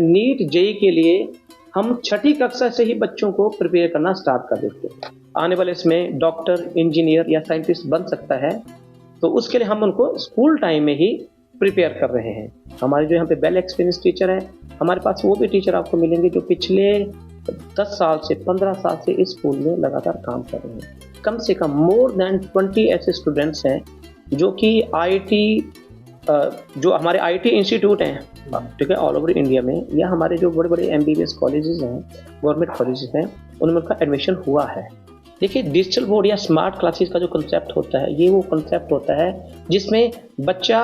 NEET JEE के लिए हम छठी कक्षा से ही बच्चों को प्रिपेयर करना स्टार्ट कर देते हैं। आने वाले इसमें डॉक्टर, इंजीनियर या साइंटिस्ट बन सकता है, तो उसके लिए हम उनको स्कूल टाइम में ही प्रिपेयर कर रहे हैं। हमारे जो यहाँ पे वेल एक्सपीरियंस टीचर है, हमारे पास वो भी टीचर आपको मिलेंगे जो पिछले 10 साल से 15 साल से इस स्कूल में लगातार काम कर रहे हैं। कम से कम मोर देन 20 ऐसे स्टूडेंट्स हैं जो कि आईटी, जो हमारे आईटी इंस्टीट्यूट हैं, ठीक है, ऑल ओवर इंडिया में, या हमारे जो बड़े बड़े एमबीबीएस कॉलेजेस हैं, गवर्नमेंट कॉलेजेस हैं, उनमें उनका एडमिशन हुआ है। देखिए, डिजिटल बोर्ड या स्मार्ट क्लासेस का जो कंसेप्ट होता है, ये वो कंसेप्ट होता है जिसमें बच्चा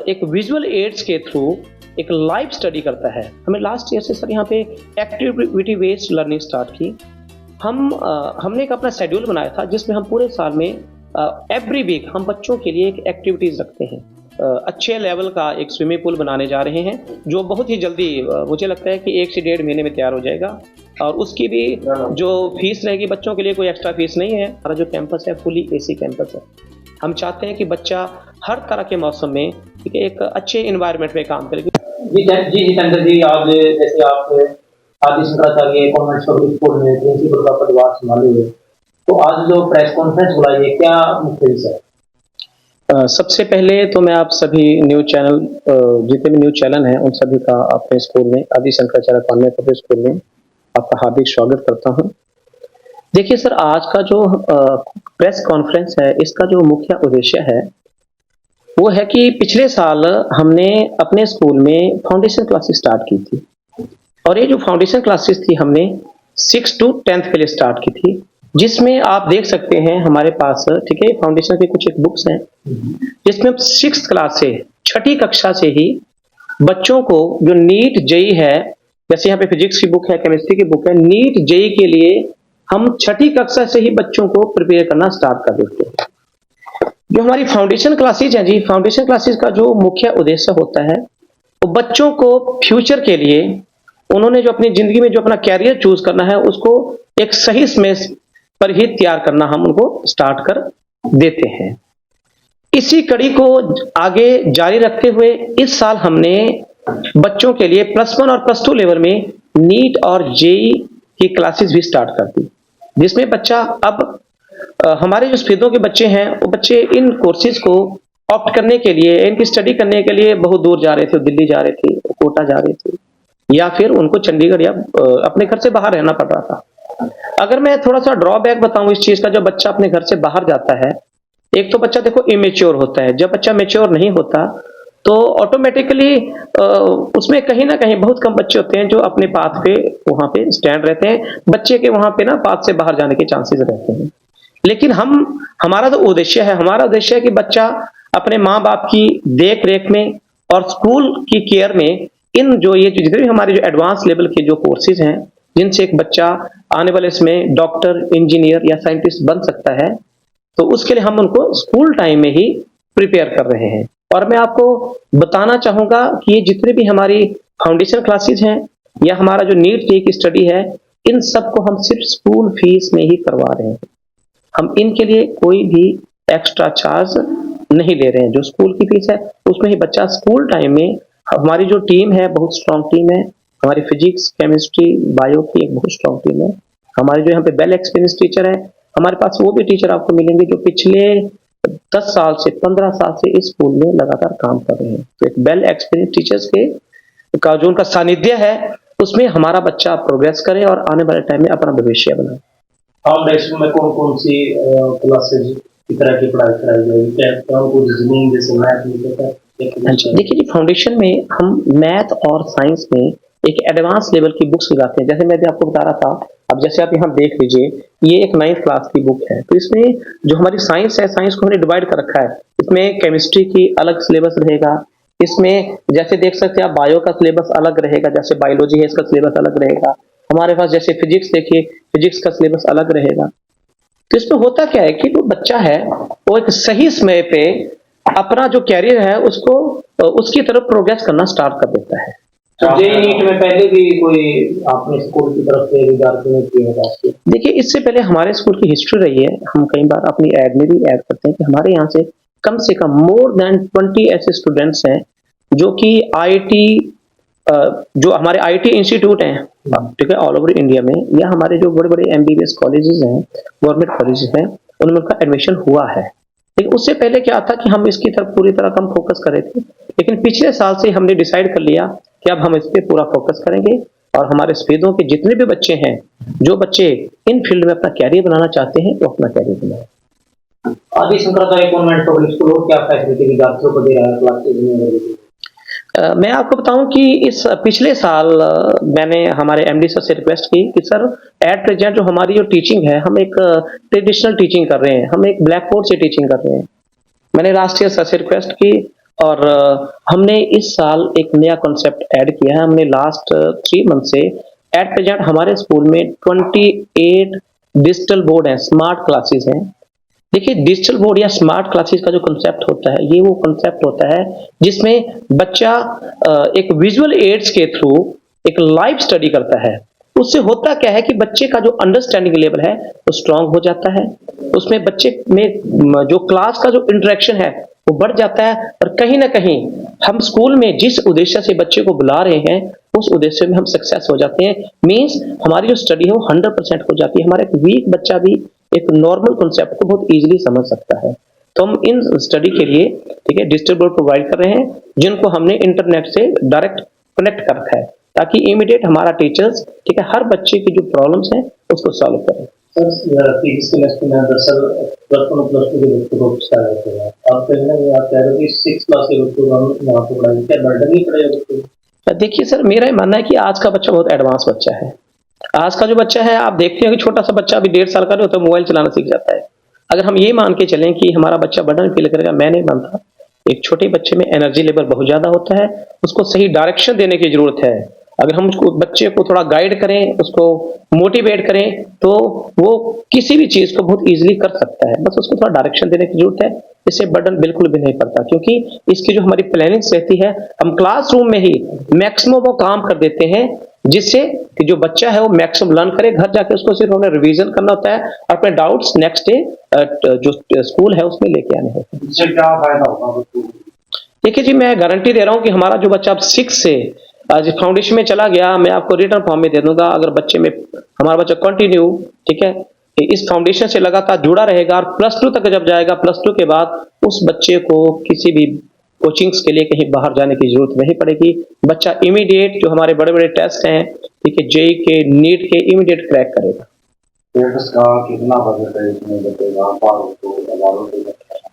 एक विजुअल एड्स के थ्रू एक लाइव स्टडी करता है। हमें लास्ट ईयर से सर यहाँ पे एक्टिविटी बेस्ड लर्निंग स्टार्ट की। हमने एक अपना शेड्यूल बनाया था जिसमें हम पूरे साल में एवरी वीक हम बच्चों के लिए एक एक्टिविटीज़ रखते हैं। अच्छे लेवल का एक स्विमिंग पूल बनाने जा रहे हैं जो बहुत ही जल्दी, मुझे लगता है कि 1 से 1.5 महीने में तैयार हो जाएगा, और उसकी भी जो फीस रहेगी बच्चों के लिए कोई एक्स्ट्रा फीस नहीं है। हमारा जो कैंपस है फुली एसी कैंपस है। हम चाहते हैं कि बच्चा हर तरह के मौसम में एक अच्छे इन्वायरमेंट में काम करे। जी जितेंद्र जी, आज जैसे आप आदि शंकराचार्य कॉन्वेंट पब्लिक स्कूल में प्रिंसिपल का पदभार संभाले हुए, तो आज जो प्रेस कॉन्फ्रेंस बुलाई है, क्या मुख्य विषय है? सबसे पहले तो मैं आप सभी न्यूज चैनल, जितने भी न्यूज चैनल हैं, उन सभी का अपने स्कूल में, आदि शंकराचार्य कॉन्वेंट पब्लिक स्कूल में आपका हार्दिक स्वागत करता हूं। देखिए सर, आज का जो प्रेस कॉन्फ्रेंस है, इसका जो मुख्य उद्देश्य है वो है कि पिछले साल हमने अपने स्कूल में फाउंडेशन क्लासेस स्टार्ट की थी, और ये जो फाउंडेशन क्लासेस थी हमने 6 to 10th के लिए स्टार्ट की थी, जिसमें आप देख सकते हैं हमारे पास, ठीक है, फाउंडेशन की कुछ एक बुक्स हैं जिसमें 6th क्लास से, छठी कक्षा से ही बच्चों को जो नीट जेई है, जैसे यहाँ पे फिजिक्स की बुक है, केमिस्ट्री की बुक है, नीट जेई के लिए हम छठी कक्षा से ही बच्चों को प्रिपेयर करना स्टार्ट कर देते हैं। जो हमारी फाउंडेशन क्लासेज है जी, फाउंडेशन क्लासेज का जो मुख्य उद्देश्य होता है वो बच्चों को फ्यूचर के लिए, उन्होंने जो अपनी जिंदगी में जो अपना कैरियर चूज करना है उसको एक सही समय पर ही तैयार करना हम उनको स्टार्ट कर देते हैं। इसी कड़ी को आगे जारी रखते हुए इस साल हमने बच्चों के लिए +1 और +2 लेवल में नीट और जेई की क्लासेस भी स्टार्ट कर दी, जिसमें बच्चा अब हमारे जो स्फीदों के बच्चे हैं, वो बच्चे इन कोर्सेज को ऑप्ट करने के लिए, इनकी स्टडी करने के लिए बहुत दूर जा रहे थे, दिल्ली जा रहे थे, कोटा जा रहे थे, या फिर उनको चंडीगढ़ या अपने घर से बाहर रहना पड़ रहा था। अगर मैं थोड़ा सा ड्रॉबैक बताऊं इस चीज का, जब बच्चा अपने घर से बाहर जाता है, एक तो बच्चा देखो इमेच्योर होता है। जब बच्चा मेच्योर नहीं होता तो ऑटोमेटिकली उसमें कहीं ना कहीं बहुत कम बच्चे होते हैं जो अपने पाथ पे वहां पे स्टैंड रहते हैं। बच्चे के वहां पे ना पाथ से बाहर जाने के चांसेस रहते हैं। लेकिन हमारा जो उद्देश्य है, हमारा उद्देश्य है कि बच्चा अपने माँ बाप की देख रेख में और स्कूल की केयर में इन जो ये जितने भी हमारे जो एडवांस लेवल के जो कोर्सेज हैं, जिनसे एक बच्चा आने वाले इसमें डॉक्टर, इंजीनियर या साइंटिस्ट बन सकता है, तो उसके लिए हम उनको स्कूल टाइम में ही प्रिपेयर कर रहे हैं। और मैं आपको बताना चाहूंगा कि ये जितने भी हमारी फाउंडेशन क्लासेज हैं या हमारा जो नीट जेईई की स्टडी है, इन सबको हम सिर्फ स्कूल फीस में ही करवा रहे हैं। हम इनके लिए कोई भी एक्स्ट्रा चार्ज नहीं ले रहे हैं। जो स्कूल की फीस है उसमें ही बच्चा स्कूल टाइम में, हमारी जो टीम है बहुत स्ट्रॉन्ग टीम है, हमारी फिजिक्स, केमिस्ट्री, बायो की एक बहुत स्ट्रॉन्ग टीम है। हमारे जो यहाँ पे वेल एक्सपीरियंस टीचर है, हमारे पास वो भी टीचर आपको मिलेंगे जो पिछले 10 साल से 15 साल से इस स्कूल में लगातार काम कर रहे हैं। तो एक वेल एक्सपीरियंस टीचर्स के का जो उनका सानिध्य है, उसमें हमारा बच्चा प्रोग्रेस करे और आने वाले टाइम में अपना भविष्य बनाए। फाउंडेशन में कौन कौन सी क्लासेज की तरह की पढ़ाई कराई जाएगी? जैसे मैथ में? देखिए जी, फाउंडेशन में हम मैथ और साइंस में एक एडवांस लेवल की बुक्स लगाते हैं। जैसे मैं भी आपको बता रहा था, अब जैसे आप यहाँ देख लीजिए, ये एक 9th क्लास की बुक है। तो इसमें जो हमारी साइंस है, साइंस को हमने डिवाइड कर रखा है। इसमें केमिस्ट्री की अलग सिलेबस रहेगा, इसमें जैसे देख सकते हैं आप बायो का सिलेबस अलग रहेगा, जैसे बायोलॉजी है इसका सिलेबस अलग रहेगा। हमारे पास जैसे फिजिक्स देखिए, फिजिक्स का सिलेबस अलग रहेगा। तो इसमें होता क्या है कि जो बच्चा है वो एक सही समय पे अपना जो कैरियर है उसको उसकी तरफ प्रोग्रेस करना स्टार्ट कर देता है। तो जेईई नीट में पहले भी कोई आपने स्कूल की तरफ से विद्यार्थियों किए हैं? देखिए, इससे पहले हमारे स्कूल की हिस्ट्री रही है। हम कई बार अपनी ऐड में भी ऐड करते हैं कि हमारे यहाँ से कम मोर देन 20 ऐसे स्टूडेंट्स हैं जो कि आईटी जो हमारे आईटी इंस्टीट्यूट हैं, ठीक है, ऑल ओवर इंडिया में, या हमारे जो बड़े बड़े एमबीबीएस कॉलेजेस हैं, गवर्नमेंट कॉलेजेस हैं, उनमें उनका एडमिशन हुआ है। लेकिन उससे पहले क्या था कि हम इसकी तरफ पूरी तरह कम फोकस कर रहे थे, लेकिन पिछले साल से हमने डिसाइड कर लिया कि अब हम इस पे पूरा फोकस करेंगे और हमारे सफेदों के जितने भी बच्चे हैं, जो बच्चे इन फील्ड में अपना कैरियर बनाना चाहते हैं, वो अपना कैरियर बनाएं। आदि शंकराचार्य कॉन्वेंट पब्लिक स्कूल और क्या फैसिलिटी विद्यार्थियों को दे रहा है क्लासेज में? मैं आपको बताऊं कि इस पिछले साल मैंने हमारे एमडी सर से रिक्वेस्ट की कि सर एट प्रेजेंट जो हमारी जो टीचिंग है, हम एक ट्रेडिशनल टीचिंग कर रहे हैं, हम एक ब्लैक बोर्ड से टीचिंग कर रहे हैं। मैंने लास्ट ईयर सर से रिक्वेस्ट की और हमने इस साल एक नया कॉन्सेप्ट ऐड किया है। हमने लास्ट 3 मंथ से एट प्रेजेंट हमारे स्कूल में 28 डिजिटल बोर्ड हैं, स्मार्ट क्लासेस हैं। देखिए, डिजिटल बोर्ड या स्मार्ट क्लासेस का जो कंसेप्ट होता है, ये वो कंसेप्ट होता है जिसमें बच्चा एक विजुअल एड्स के थ्रू एक लाइव स्टडी करता है। उससे होता क्या है कि बच्चे का जो अंडरस्टैंडिंग लेवल है वो स्ट्रांग हो जाता है, उसमें बच्चे में जो क्लास का जो इंटरेक्शन है वो बढ़ जाता है, और कहीं ना कहीं हम स्कूल में जिस उद्देश्य से बच्चे को बुला रहे हैं उस उद्देश्य में हम सक्सेस हो जाते हैं। मींस हमारी जो स्टडी है वो 100% हो जाती है। हमारा एक वीक बच्चा भी एक नॉर्मल कॉन्सेप्ट को बहुत इजीली समझ सकता है। तो हम इन स्टडी के लिए, ठीक है, डिजिटल बोर्ड प्रोवाइड कर रहे हैं जिनको हमने इंटरनेट से डायरेक्ट कनेक्ट कर रखा है, ताकि इमीडिएट हमारा टीचर्स, ठीक है, हर बच्चे की जो प्रॉब्लम्स हैं उसको सॉल्व करें। सर फिजिक्स केमिस्ट्री में दरअसल प्लस 1 और प्लस 2 के बच्चों को स्टार्ट होते हैं। आप कहीं ना कहीं आप कह रहे हो कि 6 क्लास के बच्चों को हम यहाँ पे पढ़ाएंगे, क्या बर्डन नहीं पड़ेगा बच्चों को? देखिए सर, मेरा ये मानना है कि आज का बच्चा बहुत एडवांस बच्चा है। आज का जो बच्चा है, आप देखते हैं कि छोटा सा बच्चा अभी 1.5 साल का नहीं होता, मोबाइल चलाना सीख जाता है। अगर हम ये मान के चलें कि हमारा बच्चा बर्डन फील करेगा, मैं नहीं मानता। एक छोटे बच्चे में एनर्जी लेवल बहुत ज्यादा होता है, उसको सही डायरेक्शन देने की जरूरत है। अगर हम उसको बच्चे को थोड़ा गाइड करें, उसको मोटिवेट करें, तो वो किसी भी चीज को बहुत इजीली कर सकता है। बस उसको थोड़ा डायरेक्शन देने की जरूरत है, इससे बर्डन बिल्कुल भी नहीं पड़ता। क्योंकि इसकी जो हमारी प्लानिंग रहती है, हम क्लासरूम में ही मैक्सिमम वो काम कर देते हैं जिससे कि जो बच्चा है वो मैक्सिमम लर्न करे। घर जाके उसको सिर्फ उन्हें रिवीजन करना होता है और अपने डाउट्स नेक्स्ट डे जो स्कूल है उसमें लेके आने होते हैं। इससे क्या फायदा होगा? देखिए जी, मैं गारंटी दे रहा हूँ कि हमारा जो बच्चा अब 6 से आज फाउंडेशन में चला गया, मैं आपको रिटर्न फॉर्म में दे दूंगा। अगर बच्चे में हमारा बच्चा कंटिन्यू, ठीक है, इस फाउंडेशन से लगातार जुड़ा रहेगा और +2 तक जब जाएगा, +2 के बाद उस बच्चे को किसी भी कोचिंग्स के लिए कहीं बाहर जाने की जरूरत नहीं पड़ेगी। बच्चा इमीडिएट जो हमारे बड़े बड़े टेस्ट हैं, ठीक है, जेई के, नीट के, इमीडिएट क्रैक करेगा। इसका कितना बजट है इसमें बचेगा?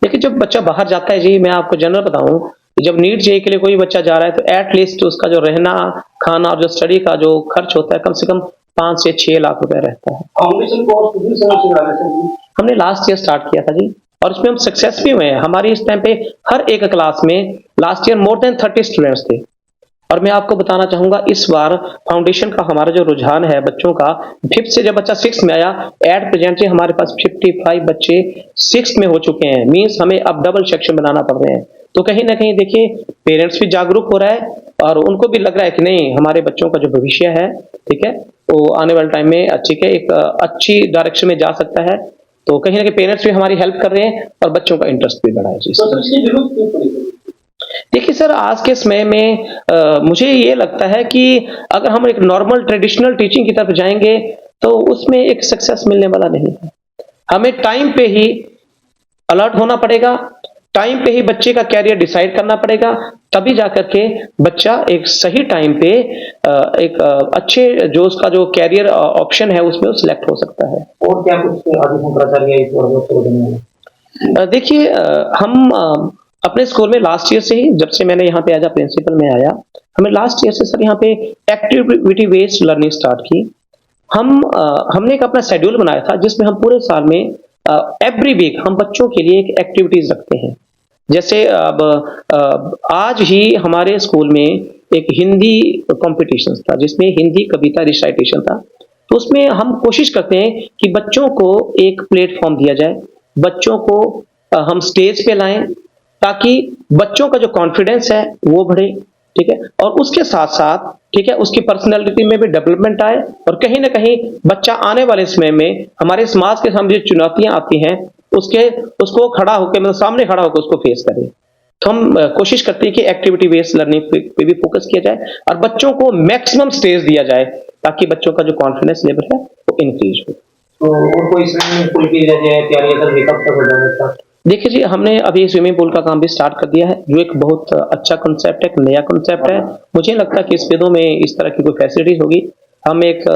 देखिए, जब बच्चा बाहर जाता है जी, मैं आपको जनरल बताऊं, जब नीट जेई के लिए कोई बच्चा जा रहा है तो एटलीस्ट उसका जो रहना, खाना और जो स्टडी का जो खर्च होता है, कम से कम 5 से 6 लाख रुपए रहता है। फाउंडेशन कोर्स कितनी समय से चला रहे हैं? हमने लास्ट ईयर स्टार्ट किया था जी, और इसमें हम सक्सेस भी हुए हैं। हमारी इस टाइम पे हर एक क्लास में last year more than 30 students थे। और मैं आपको बताना चाहूंगा, इस बार फाउंडेशन का हमारा जो रुझान है बच्चों का, 5th से जब बच्चा 6th में आया, एट प्रेजेंट हमारे पास 55 बच्चे 6th में हो चुके हैं। मींस हमें अब डबल सेक्शन बनाना पड़ रहे हैं। तो कहीं ना कहीं देखिए, पेरेंट्स भी जागरूक हो रहा है और उनको भी लग रहा है कि नहीं, हमारे बच्चों का जो भविष्य है, ठीक है, वो आने वाले टाइम में, ठीक है, एक अच्छी डायरेक्शन में जा सकता है। तो कहीं ना कहीं पेरेंट्स भी हमारी हेल्प कर रहे हैं और बच्चों का इंटरेस्ट भी बढ़ा है जी। देखिए सर, आज के समय में मुझे ये लगता है कि अगर हम एक नॉर्मल ट्रेडिशनल टीचिंग की तरफ जाएंगे तो उसमें एक सक्सेस मिलने वाला नहीं है। हमें टाइम पे ही अलर्ट होना पड़ेगा, टाइम पे ही बच्चे का कैरियर डिसाइड करना पड़ेगा, तभी जाकर के बच्चा एक सही टाइम पे एक अच्छे जो उसका जो कैरियर ऑप्शन है उसमें सिलेक्ट हो सकता है। और क्या कुछ आदि शंकराचार्य इस वर्ग को देने हैं? देखिए, हम अपने स्कूल में लास्ट ईयर से ही, जब से मैंने यहाँ पे एज अ प्रिंसिपल में आया, हमें लास्ट ईयर से सर यहाँ पे एक्टिविटी बेस्ड लर्निंग स्टार्ट की। हमने एक अपना शेड्यूल बनाया था जिसमें हम पूरे साल में एवरी वीक हम बच्चों के लिए एक एक्टिविटीज रखते हैं। जैसे अब आज ही हमारे स्कूल में एक हिंदी कॉम्पिटिशन था जिसमें हिंदी कविता रिसाइटेशन था। तो उसमें हम कोशिश करते हैं कि बच्चों को एक प्लेटफॉर्म दिया जाए, बच्चों को हम स्टेज पे लाएं ताकि बच्चों का जो कॉन्फिडेंस है वो बढ़े, ठीक है, और उसके साथ साथ, ठीक है, उसकी पर्सनैलिटी में भी डेवलपमेंट आए और कहीं ना कहीं बच्चा आने वाले समय में हमारे समाज के सामने जो चुनौतियां आती हैं उसको खड़ा होकर, मतलब सामने खड़ा होकर उसको फेस करे। तो हम कोशिश करते हैं कि एक्टिविटी बेस्ड लर्निंग पे भी फोकस किया जाए और बच्चों को मैक्सिमम स्टेज दिया जाए ताकि बच्चों का जो कॉन्फिडेंस लेवल है वो इंक्रीज हो। तो और कोई स्विमिंग पूल की जैसे तैयारी अगर कब तक हो जाएगा? देखिए जी, हमने अभी स्विमिंग पूल का काम भी स्टार्ट कर दिया है, जो एक बहुत अच्छा कॉन्सेप्ट है, एक नया कॉन्सेप्ट है। मुझे नहीं लगता कि इस वेदों में इस तरह की कोई फैसिलिटीज होगी। हम एक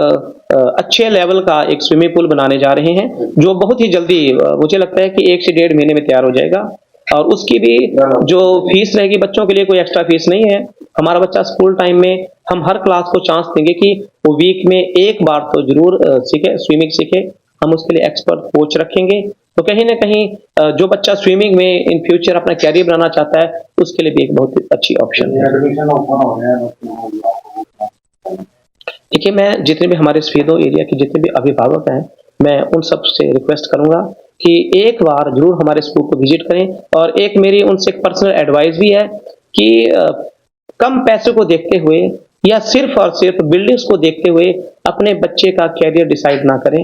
अच्छे लेवल का एक स्विमिंग पूल बनाने जा रहे हैं, जो बहुत ही जल्दी मुझे लगता है कि 1 से 1.5 महीने में तैयार हो जाएगा। और उसकी भी जो फीस रहेगी, बच्चों के लिए कोई एक्स्ट्रा फीस नहीं है। हमारा बच्चा स्कूल टाइम में हम हर क्लास को चांस देंगे कि वो वीक में एक बार तो जरूर सीखे, स्विमिंग सीखे। हम उसके लिए एक्सपर्ट कोच रखेंगे। तो कहीं ना कहीं जो बच्चा स्विमिंग में इन फ्यूचर अपना कैरियर बनाना चाहता है, उसके लिए भी एक बहुत ही अच्छी ऑप्शन है। एडमिशन ओपन हो रहे हैं। देखिए, मैं जितने भी हमारे स्वेदो एरिया के जितने भी अभिभावक हैं, मैं उन सब से रिक्वेस्ट करूंगा कि एक बार जरूर हमारे स्कूल को विजिट करें। और एक मेरी उनसे एक पर्सनल एडवाइस भी है कि कम पैसे को देखते हुए या सिर्फ और सिर्फ बिल्डिंग्स को देखते हुए अपने बच्चे का कैरियर डिसाइड ना करें।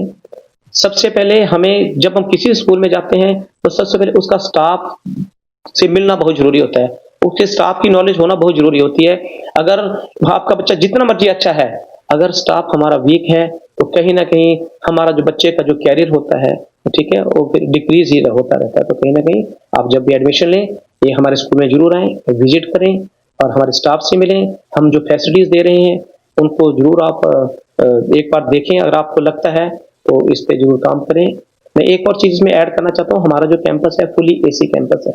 सबसे पहले हमें, जब हम किसी स्कूल में जाते हैं, तो सबसे पहले उसका स्टाफ से मिलना बहुत जरूरी होता है, उसके स्टाफ की नॉलेज होना बहुत जरूरी होती है। अगर आपका बच्चा जितना मर्जी अच्छा है, अगर स्टाफ हमारा वीक है, तो कहीं ना कहीं हमारा जो बच्चे का जो कैरियर होता है, ठीक है, वो फिर डिक्रीज ही होता रहता है। तो कहीं ना कहीं आप जब भी एडमिशन लें, ये हमारे स्कूल में जरूर आएँ, विजिट करें और हमारे स्टाफ से मिलें। हम जो फैसिलिटीज दे रहे हैं उनको जरूर आप एक बार देखें। अगर आपको लगता है तो इस पे जरूर काम करें। मैं एक और चीज इसमें ऐड करना चाहता हूँ, हमारा जो कैंपस है फुली एसी कैंपस है।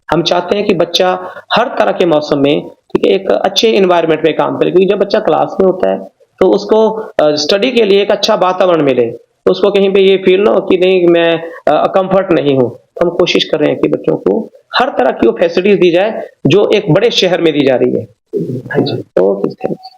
हम चाहते हैं कि बच्चा हर तरह के मौसम में, ठीक है, एक अच्छे इन्वायरमेंट में काम करे, क्योंकि जब बच्चा क्लास में होता है तो उसको स्टडी के लिए एक अच्छा वातावरण मिले, तो उसको कहीं पे ये फील ना हो कि नहीं मैं कंफर्ट नहीं हूँ। हम कोशिश कर रहे हैं कि बच्चों को हर तरह की वो फैसिलिटीज दी जाए जो एक बड़े शहर में दी जा रही है। हाँ जी, ओके, थैंक यू।